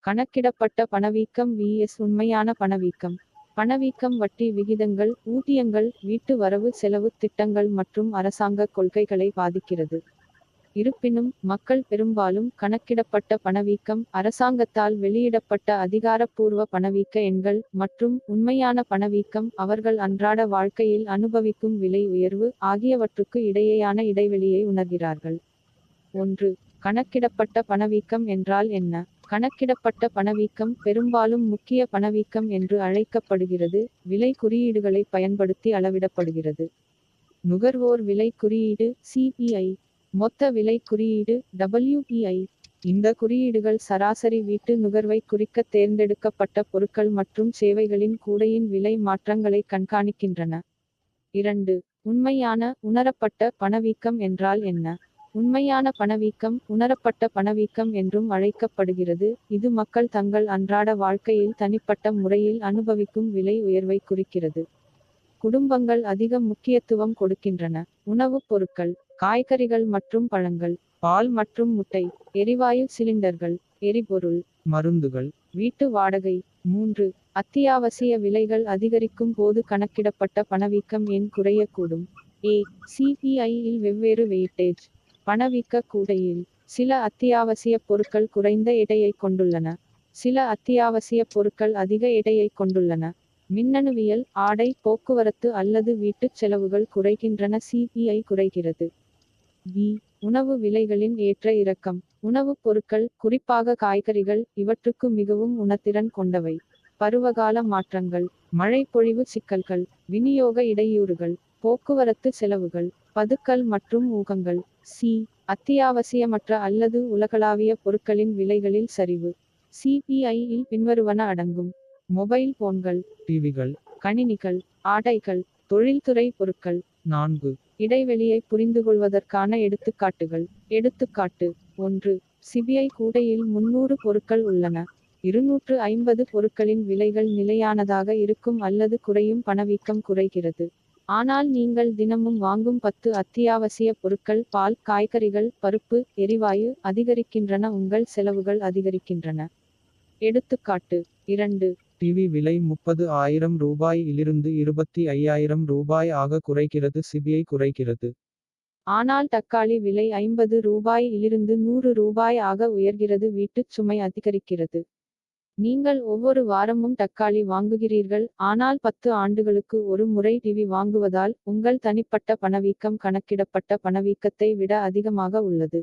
கணக்கிடப்பட்ட பணவீக்கம் vs உண்மையான பணவீக்கம். பணவீக்கம் வட்டி விகிதங்கள், ஊதியங்கள், வீட்டு வரவு செலவுத் திட்டங்கள் மற்றும் அரசாங்க கொள்கைகளை பாதிக்கிறது. இருப்பினும், மக்கள் பெரும்பாலும் கணக்கிடப்பட்ட பணவீக்கம், அரசாங்கத்தால் வெளியிடப்பட்ட அதிகாரப்பூர்வ பணவீக்க எண்கள், மற்றும் உண்மையான பணவீக்கம், அவர்கள் அன்றாட வாழ்க்கையில் அனுபவிக்கும் விலை உயர்வு ஆகியவற்றுக்கு இடையேயான இடைவெளியை உணர்கிறார்கள். 1. கணக்கிடப்பட்ட பணவீக்கம் என்றால் என்ன? கணக்கிடப்பட்ட பணவீக்கம் பெரும்பாலும் முக்கிய பணவீக்கம் என்று அழைக்கப்படுகிறது, விலை குறியீடுகளை பயன்படுத்தி அளவிடப்படுகிறது. நுகர்வோர் விலை குறியீடு CPI, மொத்த விலை குறியீடு WPI. இந்த குறியீடுகள் சராசரி வீட்டு நுகர்வை குறிக்க தேர்ந்தெடுக்கப்பட்ட பொருட்கள் மற்றும் சேவைகளின் கூடையின் விலை மாற்றங்களை கண்காணிக்கின்றன. 2. உண்மையான, உணரப்பட்ட பணவீக்கம் என்றால் என்ன? உண்மையான பணவீக்கம், உணரப்பட்ட பணவீக்கம் என்றும் அழைக்கப்படுகிறது, இது மக்கள் தங்கள் அன்றாட வாழ்க்கையில் தனிப்பட்ட முறையில் அனுபவிக்கும் விலை உயர்வை குறிக்கிறது. குடும்பங்கள் அதிக முக்கியத்துவம் கொடுக்கின்றன. உணவுப் பொருட்கள், காய்கறிகள் மற்றும் பழங்கள், பால் மற்றும் முட்டை, எரிவாயு சிலிண்டர்கள், எரிபொருள், மருந்துகள், வீட்டு வாடகை. 3. அத்தியாவசிய விலைகள் அதிகரிக்கும் போது கணக்கிடப்பட்ட பணவீக்கம் ஏன் குறையக்கூடும்? CPI இல் வெவ்வேறு வெயிட்டேஜ். பணவீக்க கூடையில், சில அத்தியாவசிய பொருட்கள் குறைந்த எடையைக் கொண்டுள்ளன. சில அத்தியாவசிய பொருட்கள் அதிக எடையைக் கொண்டுள்ளன. மின்னணுவியல், ஆடை, போக்குவரத்து அல்லது வீட்டுச் செலவுகள் குறைகின்றன CPI குறைகிறது. உணவு விலைகளின் ஏற்ற இறக்கம். உணவுப் பொருட்கள், குறிப்பாக காய்கறிகள், இவற்றுக்கு மிகவும் உணர்திறன் கொண்டவை. பருவகால மாற்றங்கள், மழை பொழிவு சிக்கல்கள், விநியோக இடையூறுகள், போக்குவரத்து செலவுகள், பதுக்கல் மற்றும் ஊகங்கள். அத்தியாவசியமற்ற அல்லது உலகளாவிய பொருட்களின் விலைகளில் சரிவு. CPI இல் பின்வருவன அடங்கும்: மொபைல் போன்கள், டிவிகள், கணினிகள், ஆடைகள், தொழில்துறை பொருட்கள். 4. இடைவெளியை புரிந்துகொள்வதற்கான எடுத்துக்காட்டுகள். எடுத்துக்காட்டு 1. CPI கூடையில் 300 பொருட்கள் உள்ளன. 250 பொருட்களின் விலைகள் நிலையானதாக இருக்கும் அல்லது குறையும். பணவீக்கம் குறைகிறது. ஆனால் நீங்கள் தினமும் வாங்கும் 10 அத்தியாவசிய பொருட்கள், பால், காய்கறிகள், பருப்பு, எரிவாயு அதிகரிக்கின்றன. உங்கள் செலவுகள் அதிகரிக்கின்றன. எடுத்துக்காட்டு 2. டிவி விலை 30,000 ரூபாய் இலிருந்து 25,000 ரூபாய் ஆக குறைகிறது. CPI குறைகிறது. ஆனால் தக்காளி விலை 50 ரூபாய் இலிருந்து 100 ரூபாய் ஆக உயர்கிறது. வீட்டுச் சுமை அதிகரிக்கிறது. நீங்கள் ஒவ்வொரு வாரமும் தக்காளி வாங்குகிறீர்கள், ஆனால் 10 ஆண்டுகளுக்கு ஒரு முறை டிவி வாங்குவதால், உங்கள் தனிப்பட்ட பணவீக்கம் கணக்கிடப்பட்ட பணவீக்கத்தை விட அதிகமாக உள்ளது.